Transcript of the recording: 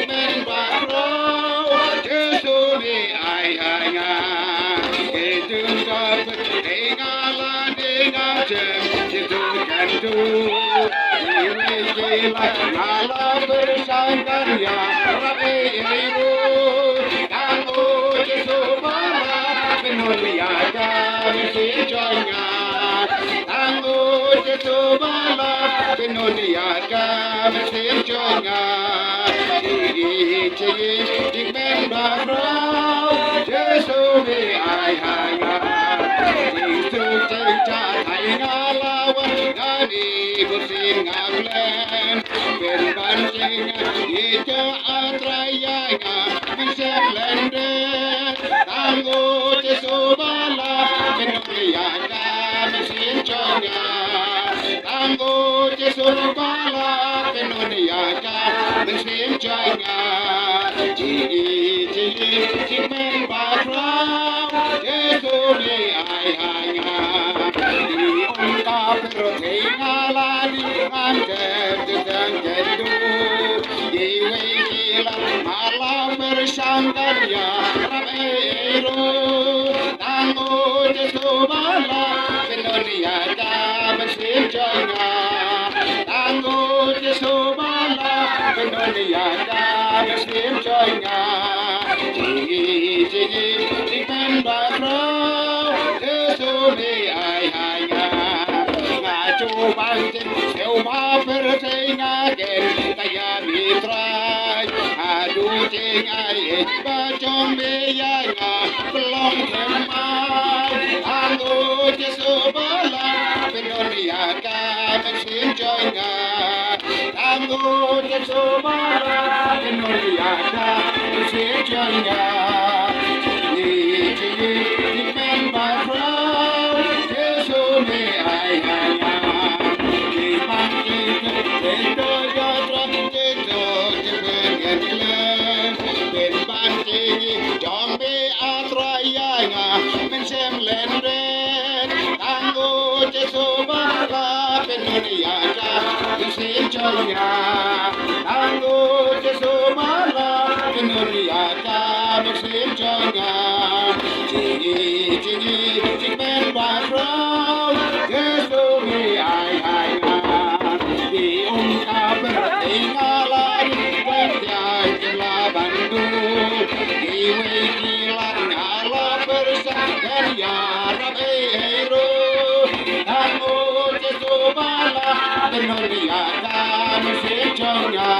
men bakro Jesuni ai hanga Kedung kap Engala denga jem Jitu kantu Ini gila Ngala bersangkarya Rabi iru Kamu Jesu bala Penuliaga Misi joinga Kamu Jesu bala Penuliaga Misi joinga Chigi men bakro Jesu mi ai hanga Jitu cengca Hai ngalawa Gani busin ngaglen Ben bancing Ija atrayanga Mensem lende Tanggu Jesu bala Penuliaga Mesin jonga Tanggu Jesu bala Penuliaga Mesin jonga Chigi men bakro Jesu mi ai hanga Di ungkap rotinga di anjem sedang jedu Iwe gila malam bersangkarya Rameru Tanggu Jesu bala Penuliaga Mesin jonga Tanggu Jesu bala Penuliaga Mesin jonga Chigi men bakro Jesu mi ai hanga Ngaju bangkin Sewa bertinga gen Kaya mitrai Adu tingai Bacong biyanga Belum kemai Tanggu Jesu bala Penuliaga Mesin jonga Tanggu Jesu bala Penuliaga Mesin jonga Chigi men bakro Jesu mi ai hanga Mensem lenden Tanggu Jesu bala Penuliaga Mesin jonga Tanggu Jesu bala Penuliaga Mesin jonga Chigi men bakro Jesu mi ai hanga Di ungkap bertingala Wentiai jela bandu Iwe kilat ngala bersangkarya Rabi iru Tanggu Jesu bala Penuliaga Mesin jonga